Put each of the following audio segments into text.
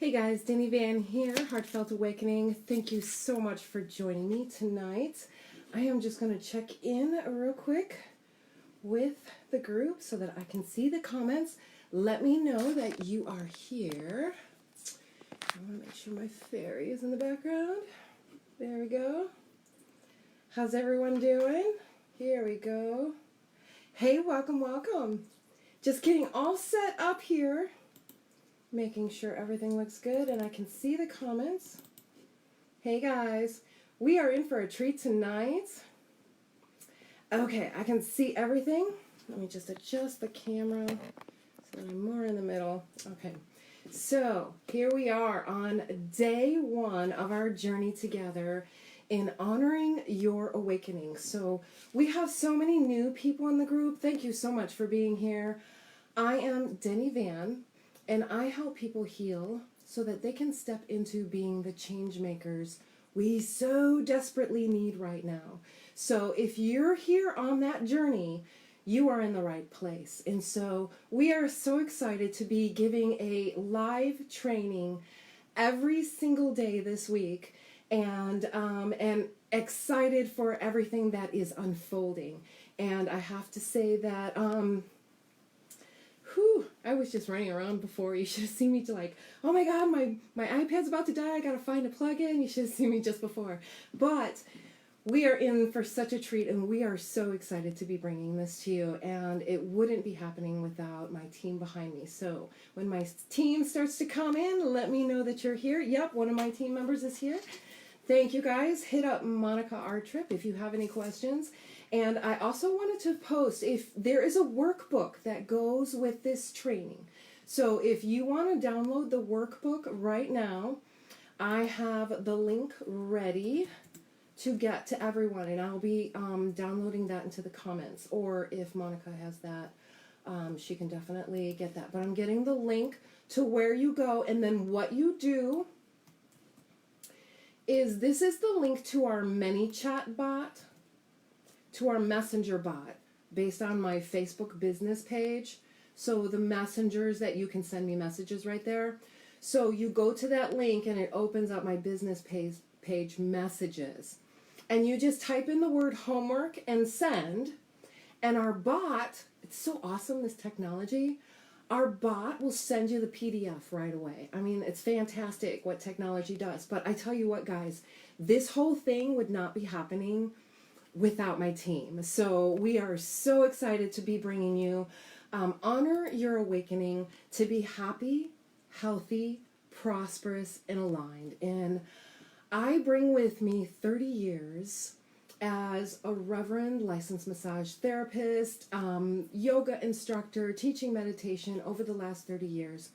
Hey guys, Denny Van here, Heartfelt Awakening. Thank you so much for joining me tonight. I am just going to check in real quick with the group so that I can see the comments. Let me know that you are here. I want to make sure my fairy is in the background. There we go. How's everyone doing? Here we go. Hey, welcome, welcome. Just getting all set up here. Making sure everything looks good and I can see the comments. Hey guys, we are in for a treat tonight. Okay, I can see everything. Let me just adjust the camera so that I'm more in the middle. Okay, so here we are on day one of our journey together in honoring your awakening. So we have so many new people in the group. Thank you so much for being here. I am Denny Van. And I help people heal so that they can step into being the change makers we so desperately need right now. So if you're here on that journey, you are in the right place. And so we are so excited to be giving a live training every single day this week, and excited for everything that is unfolding. And I have to say that I was just running around before. You should have seen me like, oh my god, my iPad's about to die, I gotta find a plug-in. You should have seen me just before. But we are in for such a treat, and we are so excited to be bringing this to you, and it wouldn't be happening without my team behind me. So when my team starts to come in, let me know that you're here. Yep, one of my team members is here. Thank you guys. Hit up Monica R. Trip if you have any questions. And I also wanted to post, if there is a workbook that goes with this training. So if you want to download the workbook right now, I have the link ready to get to everyone. And I'll be downloading that into the comments. Or if Monica has that, she can definitely get that. But I'm getting the link to where you go. And then what you do is, this is the link to our ManyChat bot, to our messenger bot, based on my Facebook business page. So the messengers that you can send me messages right there. So you go to that link and it opens up my business page messages. And you just type in the word homework and send. And our bot, it's so awesome, this technology. Our bot will send you the PDF right away. I mean, it's fantastic what technology does. But I tell you what, guys, this whole thing would not be happening without my team. So we are so excited to be bringing you Honor Your Awakening, to be happy, healthy, prosperous, and aligned. And I bring with me 30 years as a reverend licensed massage therapist, yoga instructor, teaching meditation over the last 30 years.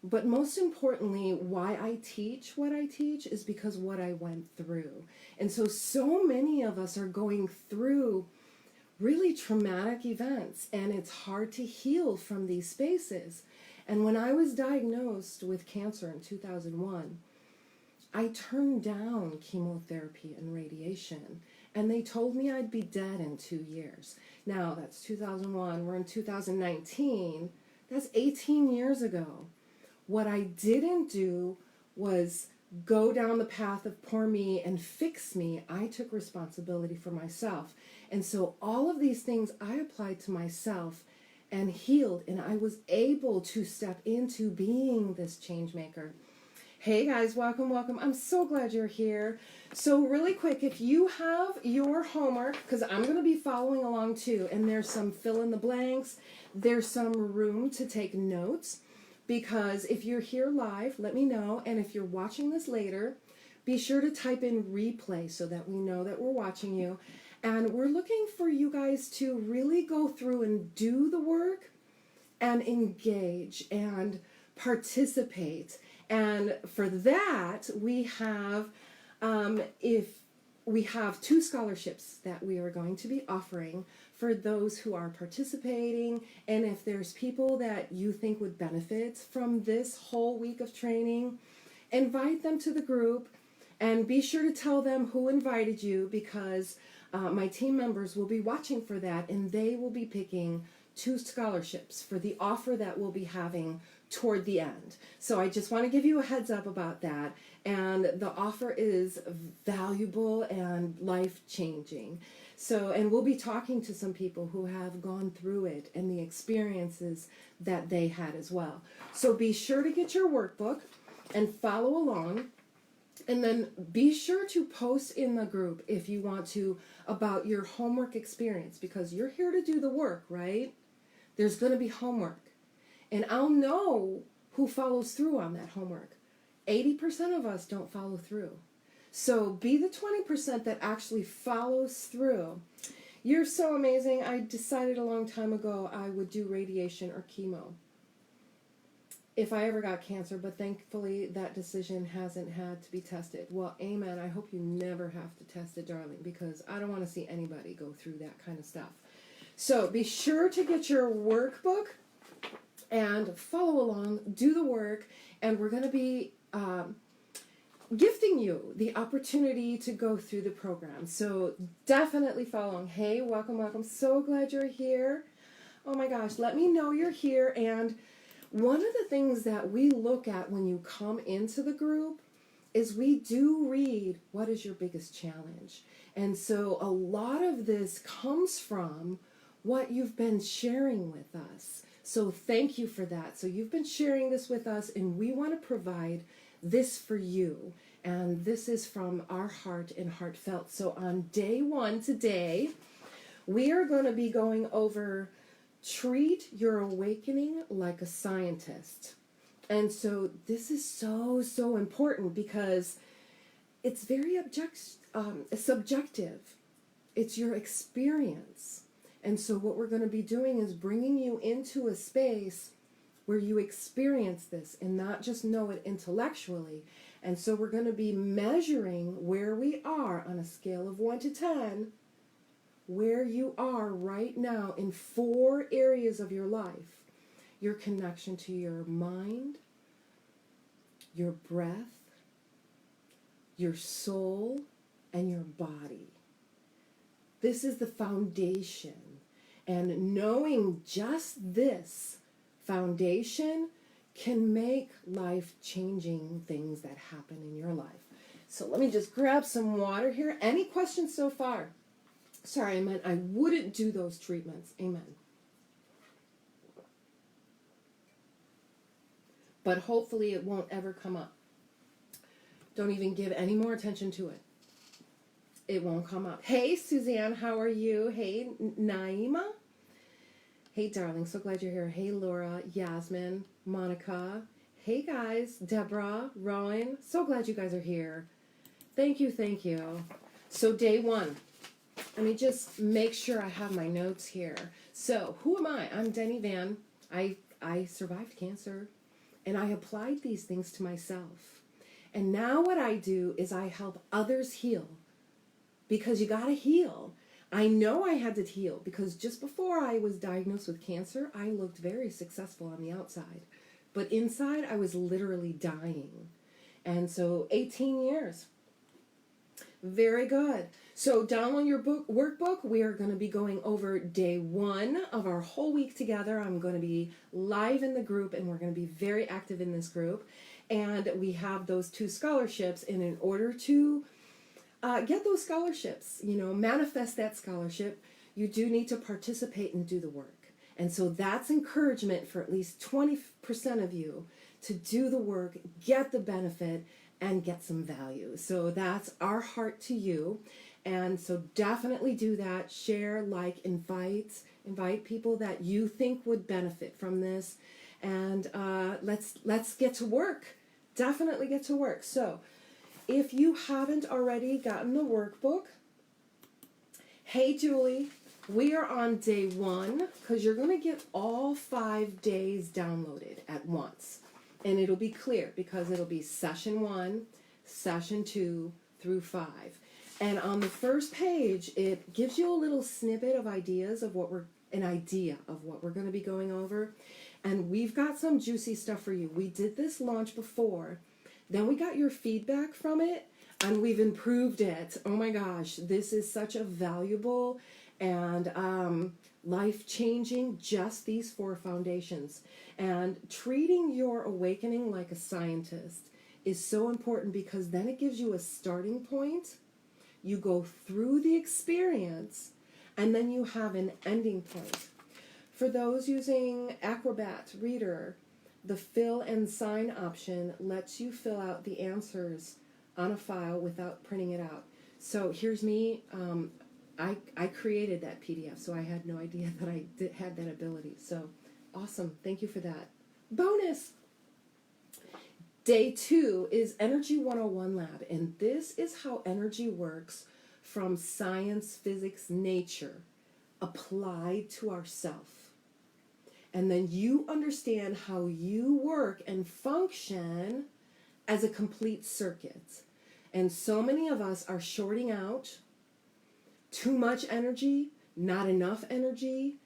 But most importantly, why I teach what I teach is because what I went through. And so many of us are going through really traumatic events, and it's hard to heal from these spaces. And when I was diagnosed with cancer in 2001, I turned down chemotherapy and radiation, and they told me I'd be dead in 2 years. Now, that's 2001. We're in 2019. That's 18 years ago. What I didn't do was go down the path of poor me and fix me. I took responsibility for myself. And so all of these things I applied to myself and healed, and I was able to step into being this change maker. Hey guys, welcome, welcome. I'm so glad you're here. So really quick, if you have your homework, because I'm going to be following along too, and there's some fill in the blanks, there's some room to take notes. Because if you're here live, let me know. And if you're watching this later, be sure to type in replay so that we know that we're watching you. And we're looking for you guys to really go through and do the work and engage and participate. And for that, we have, we have 2 scholarships that we are going to be offering for those who are participating. And if there's people that you think would benefit from this whole week of training, invite them to the group, and be sure to tell them who invited you, because my team members will be watching for that, and they will be picking 2 scholarships for the offer that we'll be having toward the end. So I just want to give you a heads up about that. And the offer is valuable and life-changing. So, and we'll be talking to some people who have gone through it and the experiences that they had as well. So be sure to get your workbook and follow along. And then be sure to post in the group if you want to about your homework experience, because you're here to do the work, right? There's going to be homework. And I'll know who follows through on that homework. 80% of us don't follow through. So be the 20% that actually follows through. You're so amazing. I decided a long time ago I would do radiation or chemo if I ever got cancer, but thankfully that decision hasn't had to be tested. Well, amen. I hope you never have to test it, darling, because I don't want to see anybody go through that kind of stuff. So be sure to get your workbook and follow along, do the work, and we're going to be gifting you the opportunity to go through the program. So definitely follow along. Hey, welcome, welcome. So glad you're here. Oh my gosh, let me know you're here. And one of the things that we look at when you come into the group is we do read, what is your biggest challenge? And so a lot of this comes from what you've been sharing with us. So thank you for that. So you've been sharing this with us, and we want to provide this for you. And this is from our heart and heartfelt. So on day one today, we are going to be going over treat your awakening like a scientist. And so this is so, so important because it's very subjective. It's your experience. And so what we're going to be doing is bringing you into a space where you experience this and not just know it intellectually. And so we're going to be measuring where we are on a scale of 1 to 10, where you are right now in 4 areas of your life. Your connection to your mind, your breath, your soul, and your body. This is the foundation. And knowing just this foundation can make life-changing things that happen in your life. So let me just grab some water here. Any questions so far? Sorry, I meant I wouldn't do those treatments. Amen. But hopefully it won't ever come up. Don't even give any more attention to it. It won't come up. Hey, Suzanne, how are you? Hey, Naima. Hey, darling, so glad you're here. Hey, Laura, Yasmin, Monica. Hey, guys, Deborah, Rowan. So glad you guys are here. Thank you, thank you. So day one. Let me just make sure I have my notes here. So, who am I? I'm Denny Van. I survived cancer, and I applied these things to myself. And now what I do is I help others heal, because you got to heal. I know I had to heal because just before I was diagnosed with cancer, I looked very successful on the outside. But inside, I was literally dying. And so 18 years. Very good. So download your workbook. We are going to be going over day 1 of our whole week together. I'm going to be live in the group, and we're going to be very active in this group. And we have those 2 scholarships, and in order to get those scholarships, manifest that scholarship, you do need to participate and do the work. And so that's encouragement for at least 20% of you to do the work, get the benefit, and get some value. So that's our heart to you. And so definitely do that. Share, like, invite people that you think would benefit from this. And let's get to work. Definitely get to work. So if you haven't already gotten the workbook, hey, Julie, we are on day 1 because you're going to get all 5 days downloaded at once. And it'll be clear because it'll be session 1, session 2 through 5. And on the first page, it gives you a little snippet of ideas of what we're going to be going over. And we've got some juicy stuff for you. We did this launch before. Then we got your feedback from it, and we've improved it. Oh my gosh, this is such a valuable and life changing, just these 4 foundations. And treating your awakening like a scientist is so important, because then it gives you a starting point. You go through the experience, and then you have an ending point. For those using Acrobat Reader, the fill and sign option lets you fill out the answers on a file without printing it out. So here's me. I created that PDF, so I had no idea that I had that ability. So awesome. Thank you for that. Bonus! Day 2 is Energy 101 Lab, and this is how energy works from science, physics, nature, applied to ourself. And then you understand how you work and function as a complete circuit. And so many of us are shorting out too much energy, not enough energy,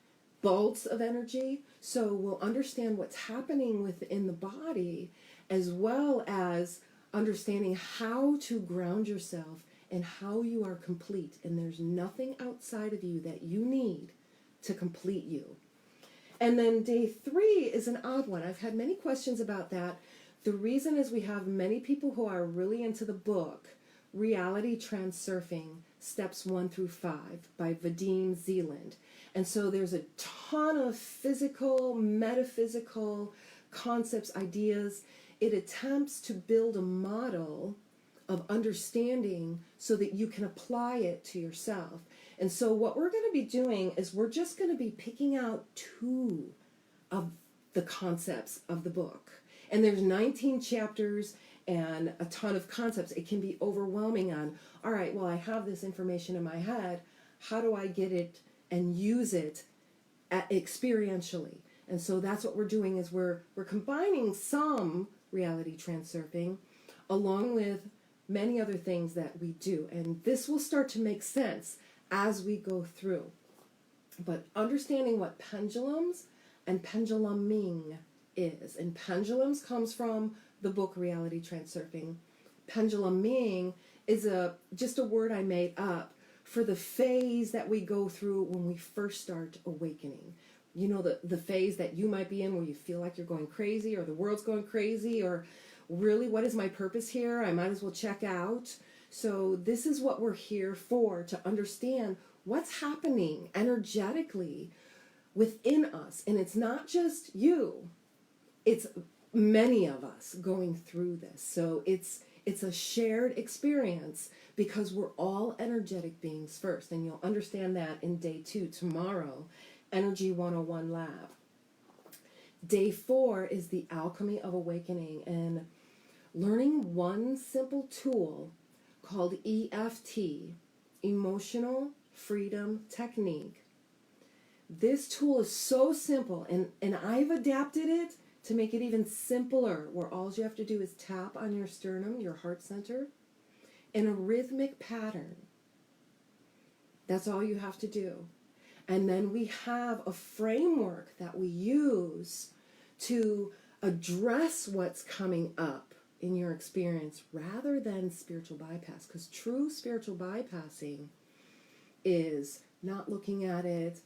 bolts of energy. So we'll understand what's happening within the body, as well as understanding how to ground yourself and how you are complete. And there's nothing outside of you that you need to complete you. And then day 3 is an odd one. I've had many questions about that. The reason is we have many people who are really into the book, Reality Transurfing, Steps 1 through 5 by Vadim Zeland. And so there's a ton of physical, metaphysical concepts, ideas. It attempts to build a model of understanding so that you can apply it to yourself. And so what we're going to be doing is we're just going to be picking out 2 of the concepts of the book. And there's 19 chapters and a ton of concepts. It can be overwhelming on, all right, well, I have this information in my head. How do I get it and use it experientially? And so that's what we're doing, is we're combining some reality transurfing along with many other things that we do. And this will start to make sense as we go through. But understanding what pendulums and penduluming is. And pendulums comes from the book Reality Transurfing. Penduluming is just a word I made up for the phase that we go through when we first start awakening. You know, the phase that you might be in where you feel like you're going crazy, or the world's going crazy, or really, what is my purpose here? I might as well check out. So this is what we're here for, to understand what's happening energetically within us. And it's not just you, it's many of us going through this. So it's a shared experience, because we're all energetic beings first. And you'll understand that in day 2, tomorrow, Energy 101 Lab. Day 4 is the Alchemy of Awakening, and learning one simple tool called EFT, Emotional Freedom Technique. This tool is so simple, and I've adapted it to make it even simpler, where all you have to do is tap on your sternum, your heart center, in a rhythmic pattern. That's all you have to do. And then we have a framework that we use to address what's coming up in your experience, rather than spiritual bypass. Because true spiritual bypassing is not looking at it,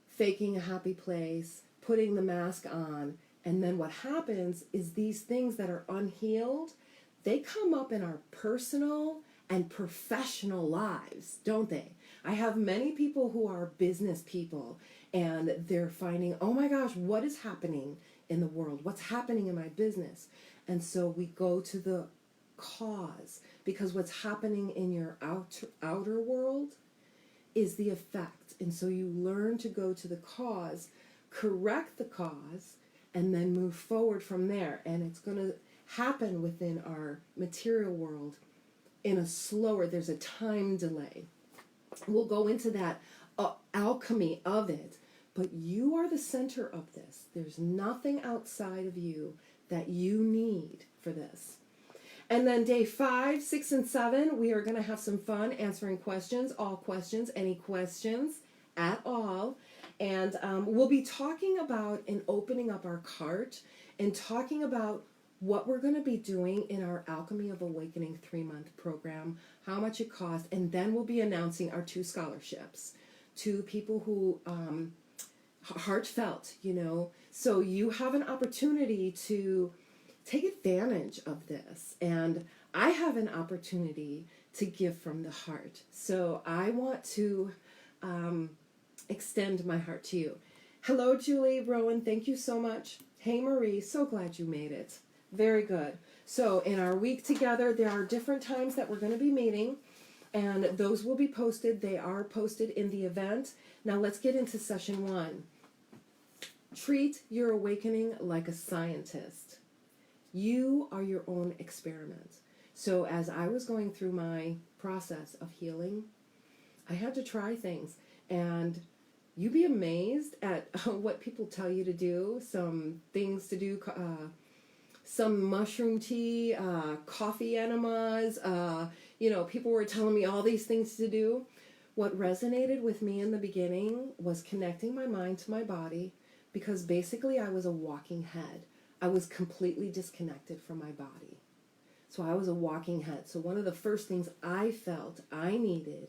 faking a happy place, putting the mask on, and then what happens is these things that are unhealed, they come up in our personal and professional lives, don't they? I have many people who are business people, and they're finding, oh my gosh, what is happening in the world? What's happening in my business? And so we go to the cause, because what's happening in your outer world is the effect. And so you learn to go to the cause, correct the cause, and then move forward from there. And it's going to happen within our material world in a slower, there's a time delay. We'll go into that alchemy of it, but you are the center of this. There's nothing outside of you that you need for this. And then day 5, 6, and 7, we are going to have some fun answering questions, all questions, any questions at all. And we'll be talking about and opening up our cart and talking about what we're going to be doing in our Alchemy of Awakening 3-month program, how much it costs, and then we'll be announcing our 2 scholarships to people who heartfelt, you know. So you have an opportunity to take advantage of this. And I have an opportunity to give from the heart. So I want to extend my heart to you. Hello, Julie, Rowan, thank you so much. Hey, Marie, so glad you made it. Very good. So in our week together, there are different times that we're going to be meeting, and those will be posted. They are posted in the event. Now let's get into session 1. Treat your awakening like a scientist. You are your own experiment. So as I was going through my process of healing, I had to try things, and you'd be amazed at what people tell you to do. Some things to do, some mushroom tea, coffee enemas, you know, people were telling me all these things to do. What resonated with me in the beginning was connecting my mind to my body, because basically I was a walking head. I was completely disconnected from my body. So I was a walking head. So one of the first things I felt I needed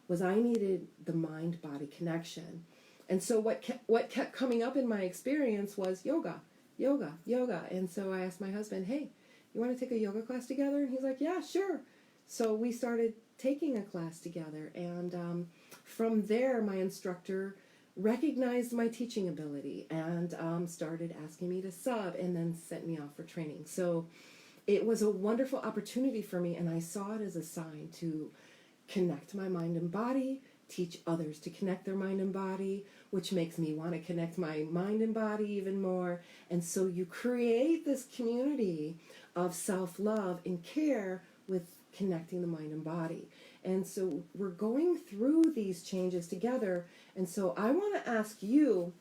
was I needed the mind-body connection. And so what kept coming up in my experience was yoga, yoga, yoga. And so I asked my husband, hey, you want to take a yoga class together? And he's like, yeah, sure. So we started taking a class together. And from there, my instructor recognized my teaching ability and started asking me to sub, and then sent me off for training. So it was a wonderful opportunity for me, and I saw it as a sign to connect my mind and body, teach others to connect their mind and body, which makes me want to connect my mind and body even more. And so you create this community of self-love and care with connecting the mind and body. And so we're going through these changes together. And so I want to ask you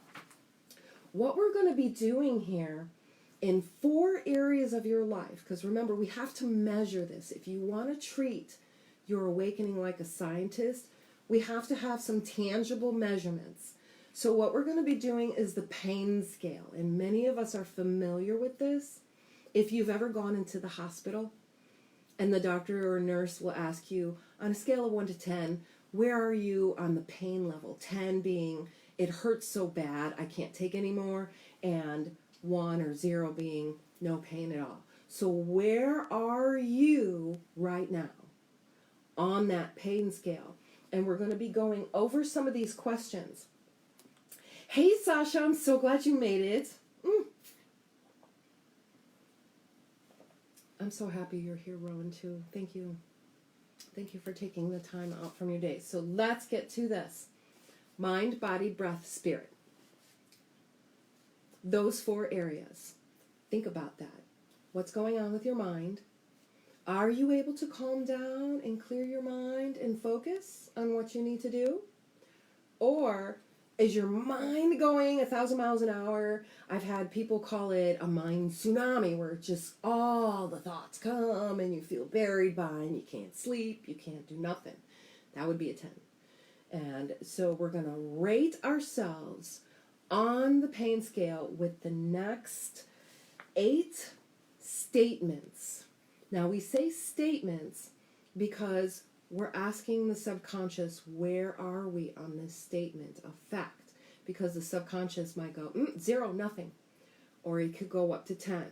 what we're going to be doing here in 4 areas of your life. Because remember, we have to measure this. If you want to treat your awakening like a scientist, we have to have some tangible measurements. So what we're going to be doing is the pain scale. And many of us are familiar with this. If you've ever gone into the hospital and the doctor or nurse will ask you, on a scale of 1 to 10, where are you on the pain level? 10 being, it hurts so bad, I can't take anymore, and 1 or 0 being no pain at all. So where are you right now on that pain scale? And we're going to be going over some of these questions. Hey, Sasha, I'm so glad you made it. I'm so happy you're here, Rowan, too. Thank you. Thank you for taking the time out from your day. So let's get to this. Mind, body, breath, spirit. Those 4 areas. Think about that. What's going on with your mind? Are you able to calm down and clear your mind and focus on what you need to do? Or is your mind going 1,000 miles an hour? I've had people call it a mind tsunami, where just all the thoughts come and you feel buried by, and you can't sleep, you can't do nothing. That would be a 10. And so we're going to rate ourselves on the pain scale with the next 8 statements. Now we say statements because we're asking the subconscious, where are we on this statement of fact? Because the subconscious might go, 0, nothing. Or it could go up to 10.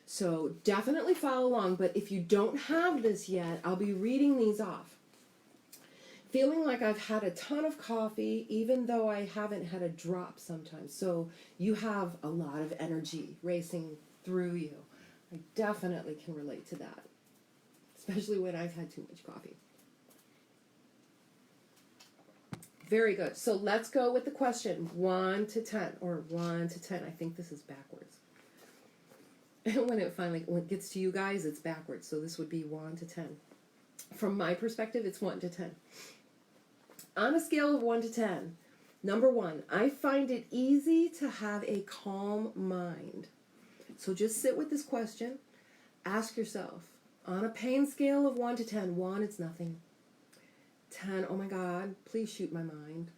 So definitely follow along. But if you don't have this yet, I'll be reading these off. Feeling like I've had a ton of coffee, even though I haven't had a drop sometimes. So you have a lot of energy racing through you. I definitely can relate to that, especially when I've had too much coffee. Very good. So let's go with the question 1 to 10, or 1 to 10. I think this is backwards. And when it gets to you guys, it's backwards. So this would be 1 to 10. From my perspective, it's 1 to 10. On a scale of 1 to 10, number 1, I find it easy to have a calm mind. So just sit with this question. Ask yourself, on a pain scale of 1 to 10, 1, it's nothing. 10, oh my God, please shoot my mind.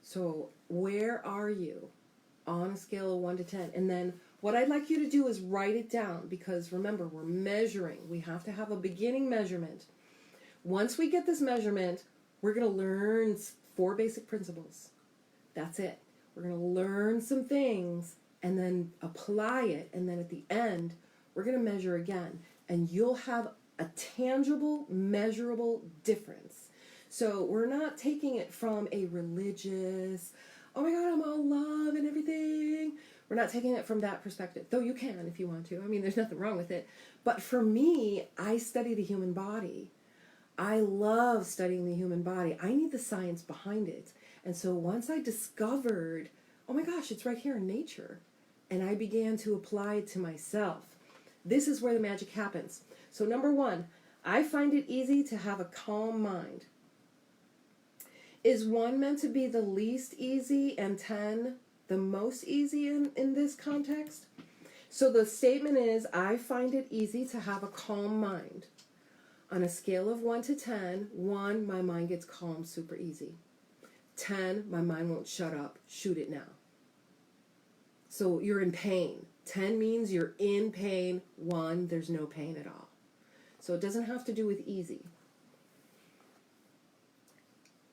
So where are you on a scale of 1 to 10? And then what I'd like you to do is write it down, because remember, we're measuring. We have to have a beginning measurement. Once we get this measurement, we're going to learn 4 basic principles. That's it. We're going to learn some things and then apply it. And then at the end, we're going to measure again. And you'll have a tangible, measurable difference. So we're not taking it from a religious, oh my God, I'm all love and everything. We're not taking it from that perspective, though you can if you want to. I mean, there's nothing wrong with it. But for me, I study the human body. I love studying the human body. I need the science behind it. And so once I discovered, oh my gosh, it's right here in nature, and I began to apply it to myself, this is where the magic happens. So number one, I find it easy to have a calm mind. Is 1 meant to be the least easy and 10 the most easy in this context? So the statement is, I find it easy to have a calm mind. On a scale of 1 to 10, 1, my mind gets calm super easy. 10, my mind won't shut up. Shoot it now. So you're in pain. 10 means you're in pain. 1, there's no pain at all. So it doesn't have to do with easy.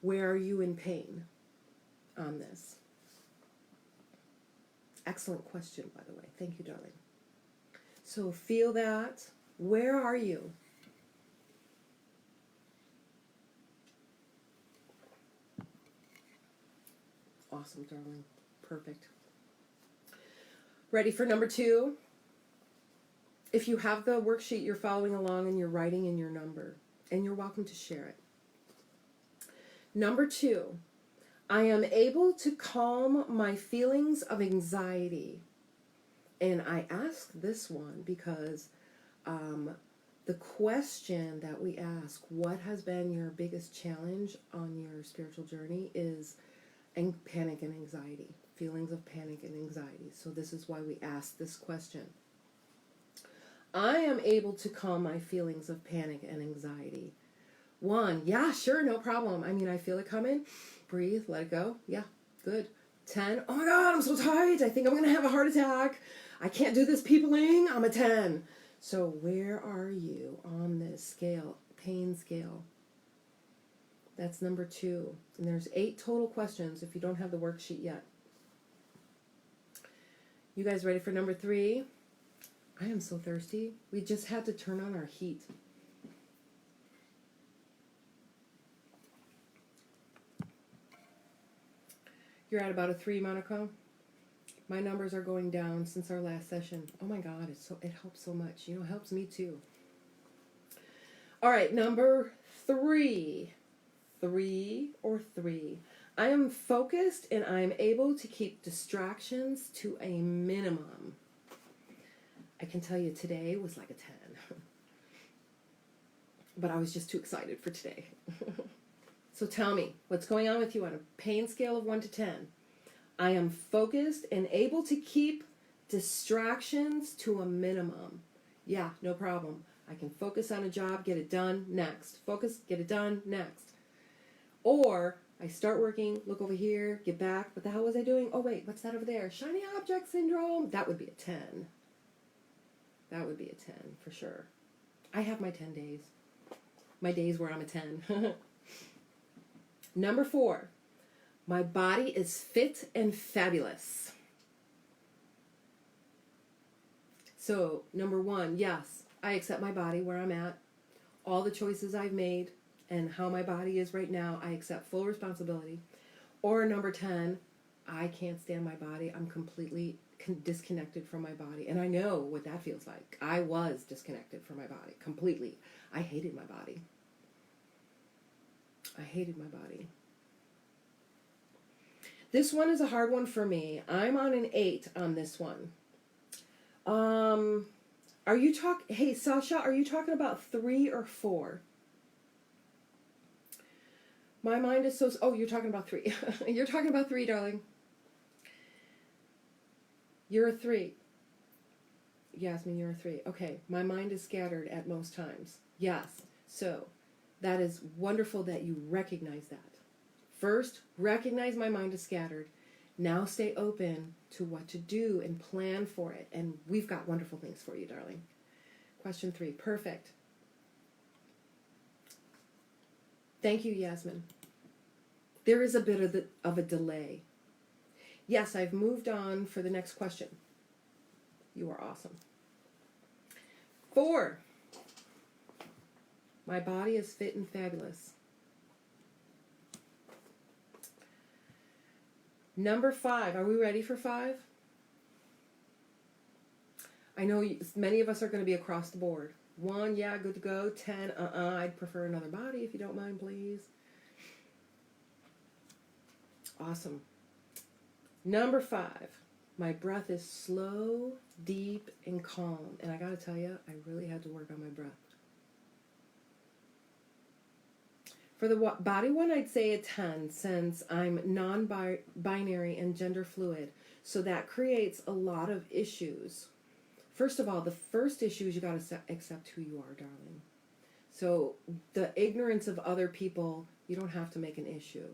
Where are you in pain on this? Excellent question, by the way. Thank you, darling. So feel that. Where are you? Awesome, darling. Perfect. Ready for number 2? If you have the worksheet, you're following along and you're writing in your number, and you're welcome to share it. Number 2, I am able to calm my feelings of anxiety. And I ask this one because the question that we ask, what has been your biggest challenge on your spiritual journey, is panic and anxiety, feelings of panic and anxiety. So this is why we ask this question. I am able to calm my feelings of panic and anxiety. 1, yeah, sure, no problem. I mean, I feel it coming. Breathe, let it go. Yeah, good. 10, oh my God, I'm so tight. I think I'm going to have a heart attack. I can't do this peopling. I'm a 10. So where are you on this scale, pain scale? That's number 2. And there's 8 total questions if you don't have the worksheet yet. You guys ready for number 3? I am so thirsty. We just had to turn on our heat. You're at about a 3, Monaco. My numbers are going down since our last session. Oh my God, it helps so much. You know, it helps me too. All right, number 3. 3 or 3. I am focused and I am able to keep distractions to a minimum. I can tell you today was like a 10. But I was just too excited for today. So tell me, what's going on with you on a pain scale of 1 to 10? I am focused and able to keep distractions to a minimum. Yeah, no problem. I can focus on a job, get it done, next. Focus, get it done, next. Or I start working, look over here, get back. What the hell was I doing? Oh, wait, what's that over there? Shiny object syndrome. That would be a 10. That would be a 10 for sure. I have my 10 days. My days where I'm a 10. Number 4, my body is fit and fabulous. So, number 1, yes, I accept my body where I'm at, all the choices I've made, and how my body is right now. I accept full responsibility. Or number 10, I can't stand my body. I'm completely disconnected from my body. And I know what that feels like. I was disconnected from my body completely. I hated my body. I hated my body. This one is a hard one for me. I'm on an 8 on this one. Hey, Sasha, are you talking about 3 or 4? My mind is oh, you're talking about 3. You're talking about 3, darling. You're a 3. Yasmin, you're a 3. Okay, my mind is scattered at most times. Yes, so that is wonderful that you recognize that. First, recognize my mind is scattered. Now stay open to what to do and plan for it. And we've got wonderful things for you, darling. Question 3, perfect. Thank you, Yasmin. There is a bit of a delay. Yes, I've moved on for the next question. You are awesome. 4. My body is fit and fabulous. Number 5. Are we ready for 5? I know many of us are going to be across the board. 1, yeah, good to go. 10, I'd prefer another body if you don't mind, please. Awesome. Number 5. My breath is slow, deep, and calm. And I got to tell you, I really had to work on my breath. For the body one, I'd say a 10, since I'm non-binary and gender fluid. So that creates a lot of issues. First of all, the first issue is you got to accept who you are, darling. So the ignorance of other people, you don't have to make an issue.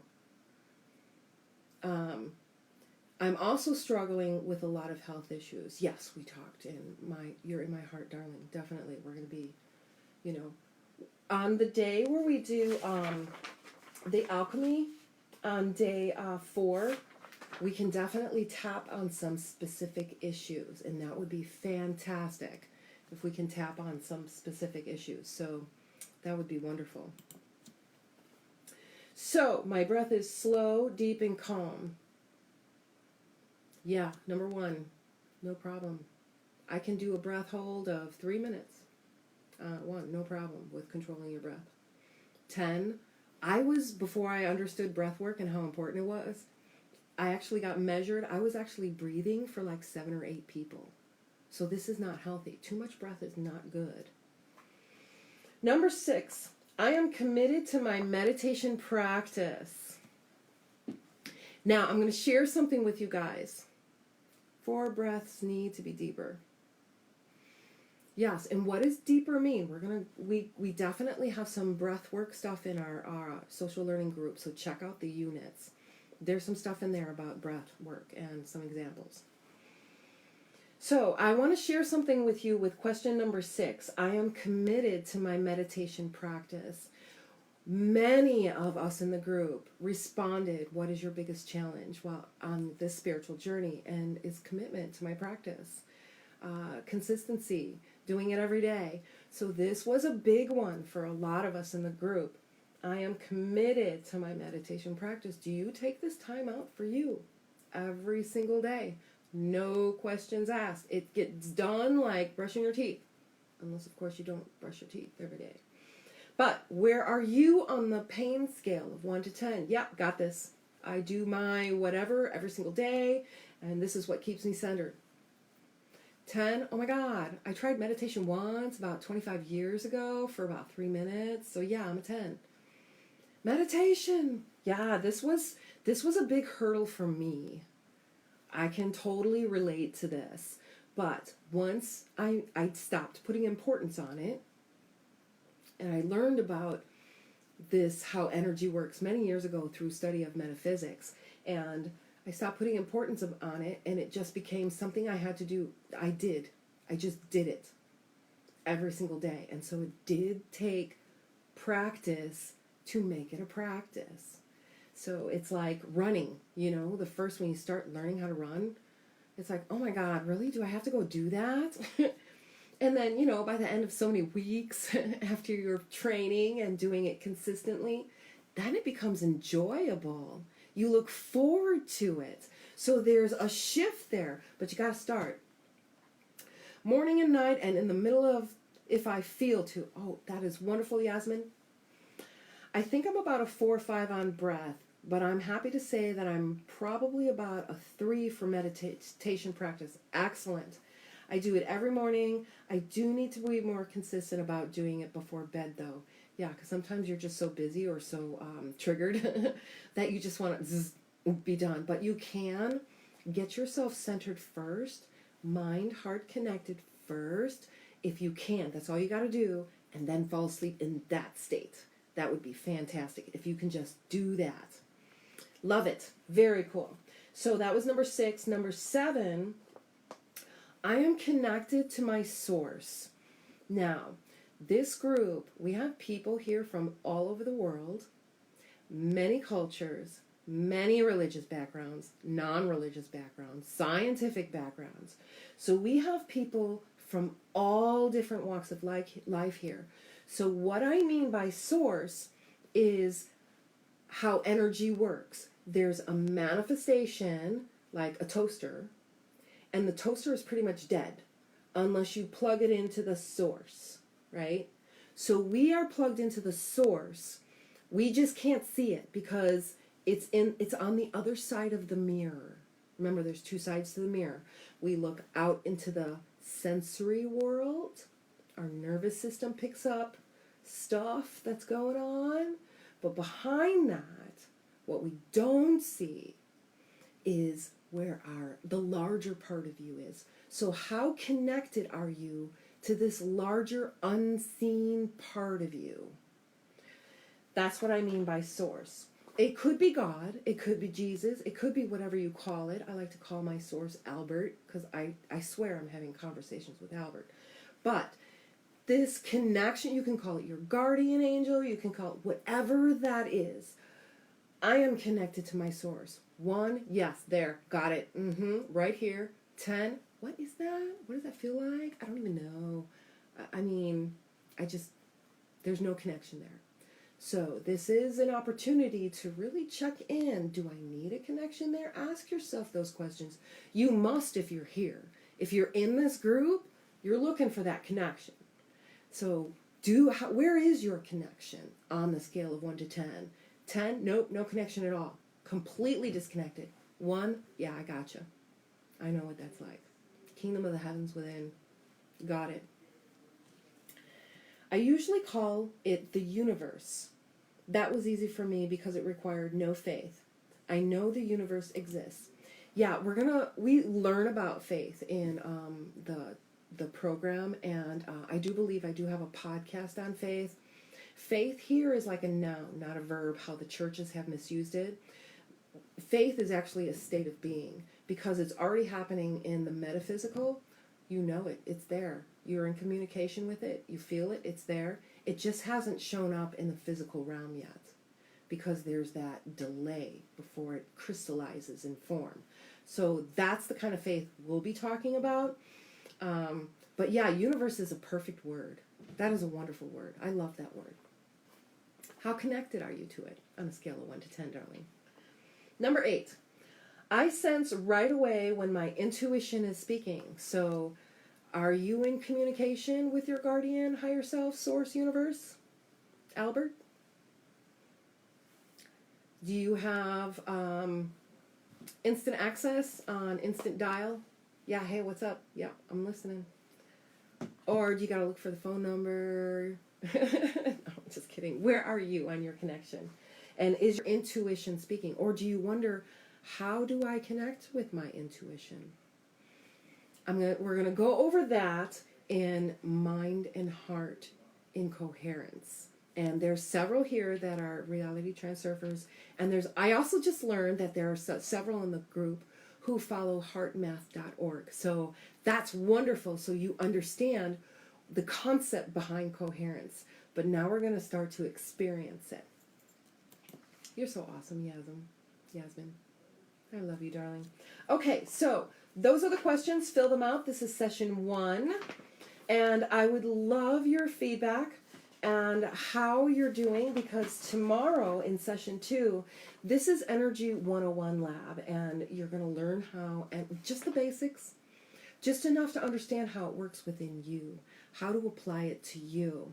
I'm also struggling with a lot of health issues. Yes, we talked you're in my heart, darling. Definitely. We're going to be, on the day where we do the alchemy on day 4, we can definitely tap on some specific issues, and that would be fantastic if we can tap on some specific issues. So that would be wonderful. So my breath is slow, deep, and calm. Yeah, number 1, no problem. I can do a breath hold of 3 minutes. 1, no problem with controlling your breath. 10, before I understood breath work and how important it was, I actually got measured. I was actually breathing for like 7 or 8 people. So this is not healthy. Too much breath is not good. Number 6, I am committed to my meditation practice. Now, I'm going to share something with you guys. 4 breaths need to be deeper. Yes, and what does deeper mean? We definitely have some breath work stuff in our social learning group, so check out the units. There's some stuff in there about breath work and some examples. So I want to share something with you with question number 6. I am committed to my meditation practice. Many of us in the group responded, what is your biggest challenge while on this spiritual journey? And it's commitment to my practice. Consistency, doing it every day. So this was a big one for a lot of us in the group. I am committed to my meditation practice. Do you take this time out for you every single day? No questions asked. It gets done like brushing your teeth. Unless, of course, you don't brush your teeth every day. But where are you on the pain scale of 1 to 10? Yeah, got this. I do my whatever every single day, and this is what keeps me centered. 10, oh my God, I tried meditation once about 25 years ago for about 3 minutes. So yeah, I'm a 10. Meditation. Yeah, this was a big hurdle for me. I can totally relate to this. But once I stopped putting importance on it, and I learned about this, how energy works many years ago through study of metaphysics, and I stopped putting importance on it, and it just became something I had to do. I just did it every single day. And so it did take practice to make it a practice. So it's like running, the first when you start learning how to run, it's like, oh my God, really? Do I have to go do that? And then, by the end of so many weeks after you're training and doing it consistently, then it becomes enjoyable. You look forward to it. So there's a shift there, but you got to start. Morning and night, and in the middle of, if I feel to. Oh, that is wonderful, Yasmin. I think I'm about a 4 or 5 on breath, but I'm happy to say that I'm probably about a 3 for meditation practice. Excellent. I do it every morning. I do need to be more consistent about doing it before bed, though. Yeah, because sometimes you're just so busy or so triggered that you just want to be done. But you can get yourself centered first, mind, heart connected first, if you can. That's all you got to do, and then fall asleep in that state. That would be fantastic if you can just do that. Love it. Very cool. So that was number 6. Number 7, I am connected to my source. Now, this group, we have people here from all over the world, many cultures, many religious backgrounds, non-religious backgrounds, scientific backgrounds. So we have people from all different walks of life here. So what I mean by source is how energy works. There's a manifestation, like a toaster, and the toaster is pretty much dead unless you plug it into the source, right? So we are plugged into the source. We just can't see it because it's on the other side of the mirror. Remember, there's two sides to the mirror. We look out into the sensory world. Our nervous system picks up stuff that's going on. But behind that, what we don't see is where the larger part of you is. So how connected are you to this larger unseen part of you? That's what I mean by source. It could be God, it could be Jesus, it could be whatever you call it. I like to call my source Albert, because I swear I'm having conversations with Albert. But this connection, you can call it your guardian angel, you can call it whatever that is. I am connected to my source. 1, yes, there, got it, right here. 10, what is that? What does that feel like? I don't even know. I mean, there's no connection there. So this is an opportunity to really check in. Do I need a connection there? Ask yourself those questions. You must if you're here. If you're in this group, you're looking for that connection. So where is your connection on the scale of 1 to 10? 10, nope, no connection at all. Completely disconnected. 1, yeah, I gotcha. I know what that's like. Kingdom of the heavens within. Got it. I usually call it the universe. That was easy for me because it required no faith. I know the universe exists. Yeah, we learn about faith in the program, and I do believe I do have a podcast on faith. Faith here is like a noun, not a verb, how the churches have misused it. Faith is actually a state of being because it's already happening in the metaphysical. You know it. It's there. You're in communication with it. You feel it. It's there. It just hasn't shown up in the physical realm yet because there's that delay before it crystallizes in form. So that's the kind of faith we'll be talking about. But yeah, universe is a perfect word. That is a wonderful word. I love that word. How connected are you to it on a scale of 1 to 10, darling? Number 8. I sense right away when my intuition is speaking. So are you in communication with your guardian, higher self, source, universe? Albert? Do you have instant access on instant dial? Yeah, hey, what's up? Yeah, I'm listening. Or do you got to look for the phone number? No, I'm just kidding. Where are you on your connection? And is your intuition speaking? Or do you wonder, how do I connect with my intuition? We're going to go over that in mind and heart in coherence. And there's several here that are reality transurfers. And I also just learned that there are several in the group who follow heartmath.org. So that's wonderful. So you understand the concept behind coherence. But now we're going to start to experience it. You're so awesome, Yasmin. I love you, darling. Okay, so those are the questions. Fill them out. This is session 1. And I would love your feedback and how you're doing, because tomorrow in session 2, this is Energy 101 Lab, and you're going to learn how, and just the basics, just enough to understand how it works within you, how to apply it to you.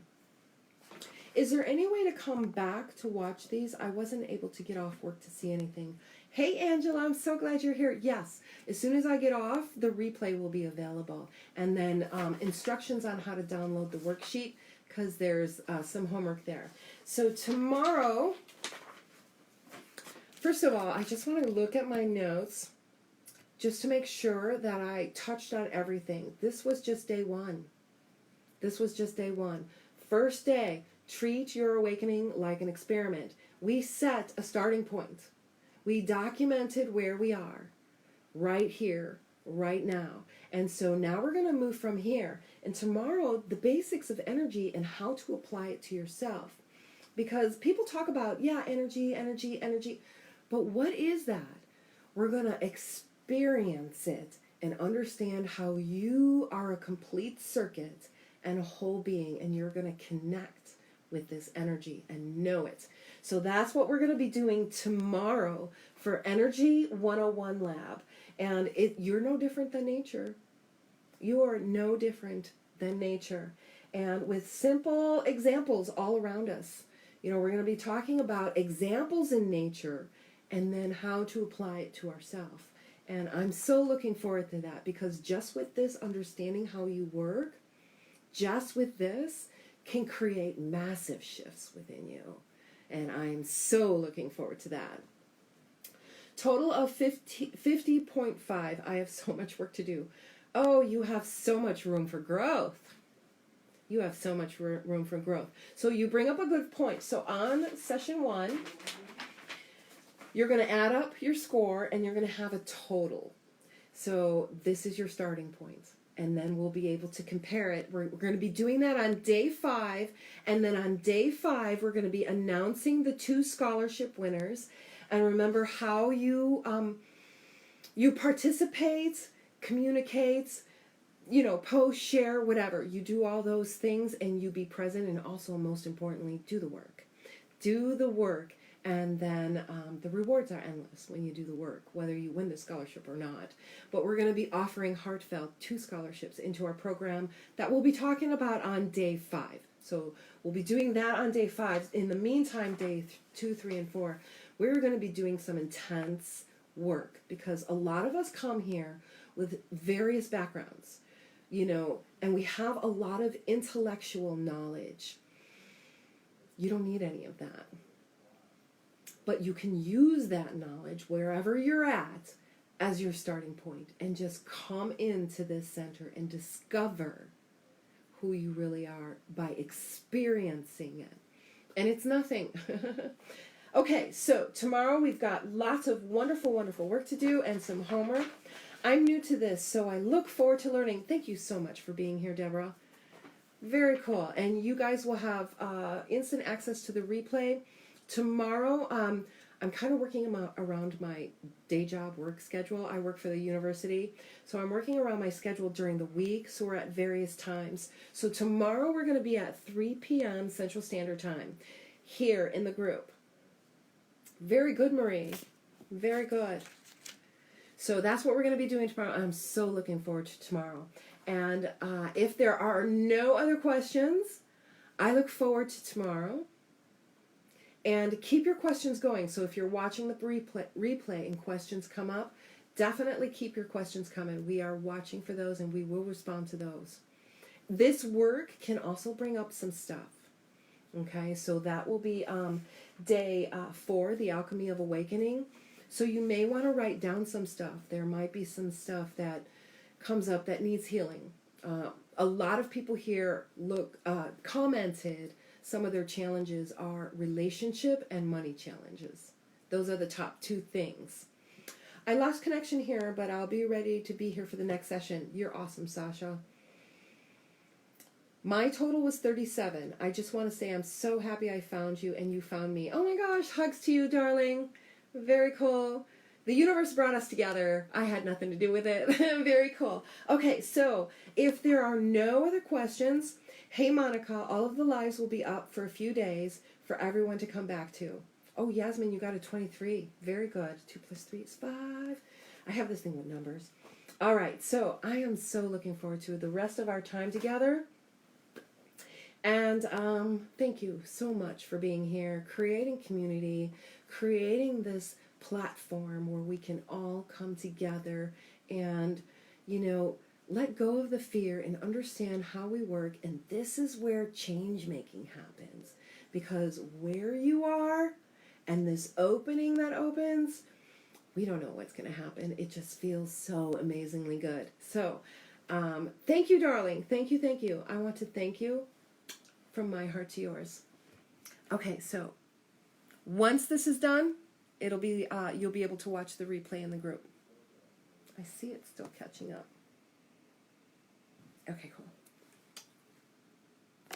Is there any way to come back to watch these? I wasn't able to get off work to see anything. Hey, Angela, I'm so glad you're here. Yes, as soon as I get off, the replay will be available. And then instructions on how to download the worksheet, because there's some homework there. So tomorrow, first of all, I just want to look at my notes just to make sure that I touched on everything. This was just day 1. This was just day 1. First day, treat your awakening like an experiment. We set a starting point. We documented where we are, right here, right now. And so now we're going to move from here. And tomorrow, the basics of energy and how to apply it to yourself. Because people talk about, yeah, energy. But what is that? We're going to experience it and understand how you are a complete circuit and a whole being, and you're going to connect with this energy and know it. So that's what we're going to be doing tomorrow for Energy 101 Lab. And you're no different than nature. You are no different than nature. And with simple examples all around us. You know, we're going to be talking about examples in nature and then how to apply it to ourselves. And I'm so looking forward to that, because just with this, understanding how you work, just with this, can create massive shifts within you. And I'm so looking forward to that. Total of 50.5. I have so much work to do. Oh, you have so much room for growth. You have so much room for growth. So you bring up a good point. So on session 1, you're going to add up your score and you're going to have a total. So this is your starting point. And then we'll be able to compare it. We're going to be doing that on day 5. And then on day 5, we're going to be announcing the 2 scholarship winners. And remember how you participate, communicate, you know, post, share, whatever. You do all those things and you be present, and also, most importantly, do the work. Do the work, and then the rewards are endless when you do the work, whether you win the scholarship or not. But we're going to be offering heartfelt 2 scholarships into our program that we'll be talking about on day 5. So we'll be doing that on day 5. In the meantime, day 2, 3, and 4, we're going to be doing some intense work, because a lot of us come here with various backgrounds, you know, and we have a lot of intellectual knowledge. You don't need any of that. But you can use that knowledge wherever you're at as your starting point, and just come into this center and discover who you really are by experiencing it. And it's nothing. Okay, so tomorrow we've got lots of wonderful, wonderful work to do and some homework. I'm new to this, so I look forward to learning. Thank you so much for being here, Deborah. Very cool. And you guys will have instant access to the replay. Tomorrow, I'm kind of working around my day job work schedule. I work for the university, so I'm working around my schedule during the week, so we're at various times. So tomorrow we're going to be at 3 p.m. Central Standard Time here in the group. Very good, Marie. Very good. So that's what we're going to be doing tomorrow. I'm so looking forward to tomorrow. And if there are no other questions, I look forward to tomorrow. And keep your questions going. So if you're watching the replay and questions come up, definitely keep your questions coming. We are watching for those, and we will respond to those. This work can also bring up some stuff. Okay, so that will be day 4, the Alchemy of Awakening. So you may want to write down some stuff. There might be some stuff that comes up that needs healing. A lot of people here commented some of their challenges are relationship and money challenges. Those are the top 2 things. I lost connection here, but I'll be ready to be here for the next session. You're awesome, Sasha. My total was 37. I just want to say I'm so happy I found you and you found me. Oh my gosh, hugs to you, darling. Very cool. The universe brought us together. I had nothing to do with it. Very cool. Okay, so if there are no other questions, hey Monica, all of the lives will be up for a few days for everyone to come back to. Oh, Yasmin, you got a 23. Very good. 2 + 3 is 5. I have this thing with numbers. All right, so I am so looking forward to the rest of our time together. And thank you so much for being here, creating community, creating this platform where we can all come together and, you know, let go of the fear and understand how we work. And this is where change making happens, because where you are and this opening that opens, we don't know what's going to happen. It just feels so amazingly good. So thank you, darling. Thank you. Thank you. I want to thank you from my heart to yours. Okay, so once this is done, it'll be you'll be able to watch the replay in the group. I see it's still catching up. Okay, cool.